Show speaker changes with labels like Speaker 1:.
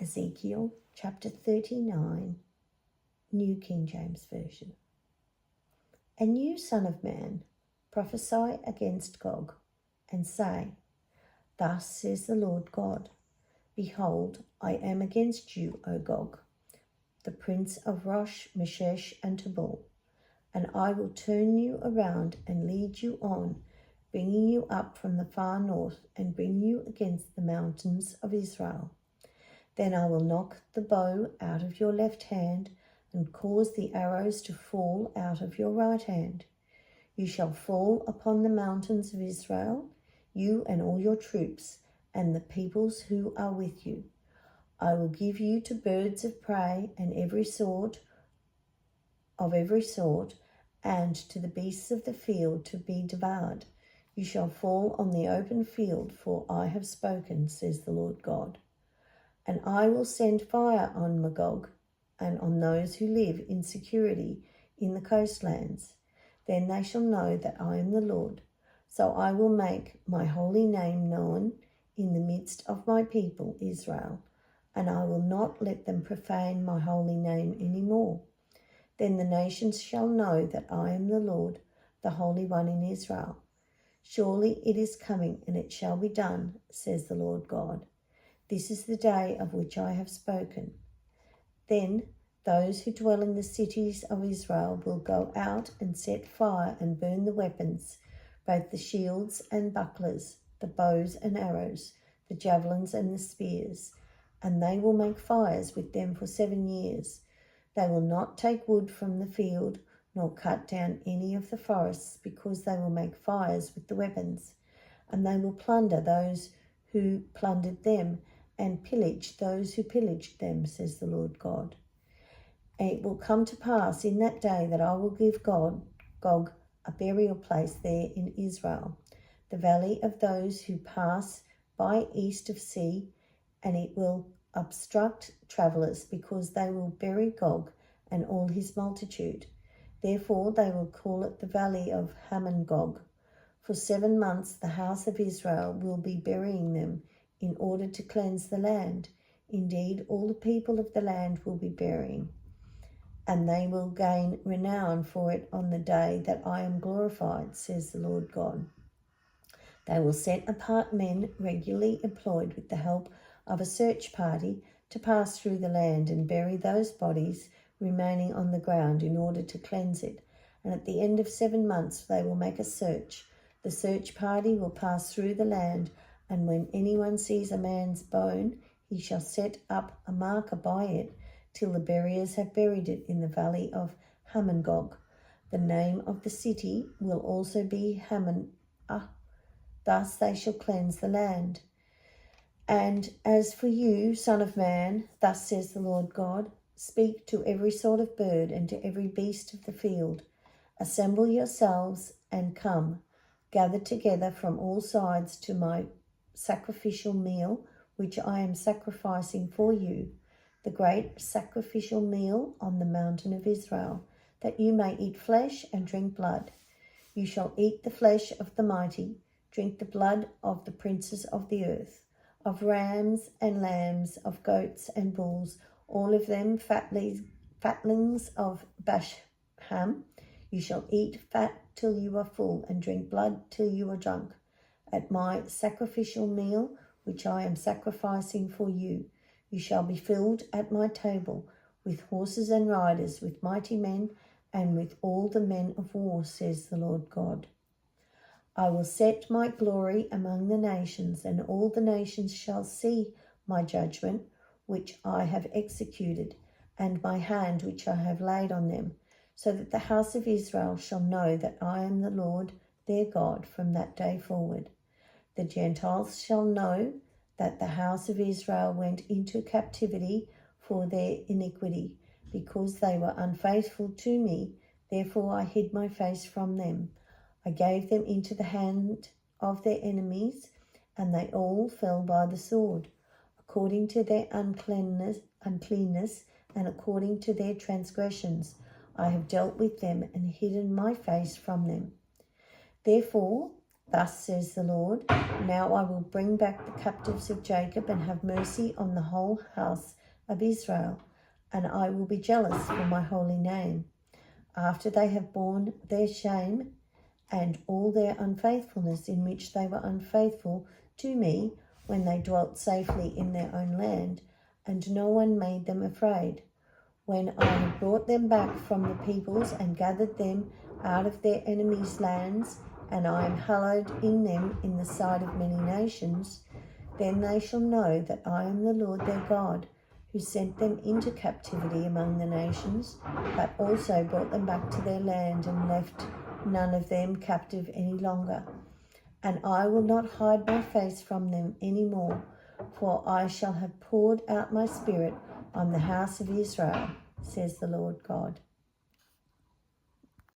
Speaker 1: Ezekiel chapter 39, New King James Version. And you, son of man, prophesy against Gog, and say, Thus says the Lord God, Behold, I am against you, O Gog, the prince of Rosh, Meshesh, and Tubal, and I will turn you around and lead you on, bringing you up from the far north, and bring you against the mountains of Israel. Then I will knock the bow out of your left hand, and cause the arrows to fall out of your right hand. You shall fall upon the mountains of Israel, you and all your troops, and the peoples who are with you. I will give you to birds of prey and every sort, and to the beasts of the field to be devoured. You shall fall on the open field, for I have spoken, says the Lord God. And I will send fire on Magog and on those who live in security in the coastlands. Then they shall know that I am the Lord. So I will make my holy name known in the midst of my people Israel, and I will not let them profane my holy name any more. Then the nations shall know that I am the Lord, the Holy One in Israel. Surely it is coming, and it shall be done, says the Lord God. This is the day of which I have spoken. Then those who dwell in the cities of Israel will go out and set fire and burn the weapons, both the shields and bucklers, the bows and arrows, the javelins and the spears, and they will make fires with them for 7 years. They will not take wood from the field, nor cut down any of the forests, because they will make fires with the weapons, and they will plunder those who plundered them, and pillage those who pillaged them, says the Lord God. And it will come to pass in that day that I will give Gog a burial place there in Israel, the valley of those who pass by east of sea, and it will obstruct travellers, because they will bury Gog and all his multitude. Therefore they will call it the valley of Hamon-Gog. For 7 months the house of Israel will be burying them, in order to cleanse the land. Indeed, all the people of the land will be burying, and they will gain renown for it on the day that I am glorified, says the Lord God. They will set apart men regularly employed with the help of a search party to pass through the land and bury those bodies remaining on the ground in order to cleanse it. And at the end of 7 months they will make a search. The search party will pass through the land, and when anyone sees a man's bone, he shall set up a marker by it till the buriers have buried it in the valley of Hamon-Gog. The name of the city will also be Hamon. Thus they shall cleanse the land. And as for you, son of man, thus says the Lord God, speak to every sort of bird and to every beast of the field. Assemble yourselves and come, gather together from all sides to my sacrificial meal, which I am sacrificing for you, the great sacrificial meal on the mountain of Israel, that you may eat flesh and drink blood. You shall eat the flesh of the mighty, drink the blood of the princes of the earth, of rams and lambs, of goats and bulls, all of them fatlings of Basham. You shall eat fat till you are full, and drink blood till you are drunk. At my sacrificial meal, which I am sacrificing for you, you shall be filled at my table with horses and riders, with mighty men, and with all the men of war, says the Lord God. I will set my glory among the nations, and all the nations shall see my judgment, which I have executed, and my hand which I have laid on them, so that the house of Israel shall know that I am the Lord their God from that day forward. The Gentiles shall know that the house of Israel went into captivity for their iniquity, because they were unfaithful to me. Therefore I hid my face from them. I gave them into the hand of their enemies, and they all fell by the sword, according to their uncleanness, and according to their transgressions. I have dealt with them and hidden my face from them. Therefore Thus says the Lord, now I will bring back the captives of Jacob and have mercy on the whole house of Israel, and I will be jealous for my holy name. After they have borne their shame and all their unfaithfulness in which they were unfaithful to me when they dwelt safely in their own land, and no one made them afraid, when I had brought them back from the peoples and gathered them out of their enemies' lands, and I am hallowed in them in the sight of many nations, then they shall know that I am the Lord their God, who sent them into captivity among the nations, but also brought them back to their land and left none of them captive any longer. And I will not hide my face from them any more, for I shall have poured out my spirit on the house of Israel, says the Lord God.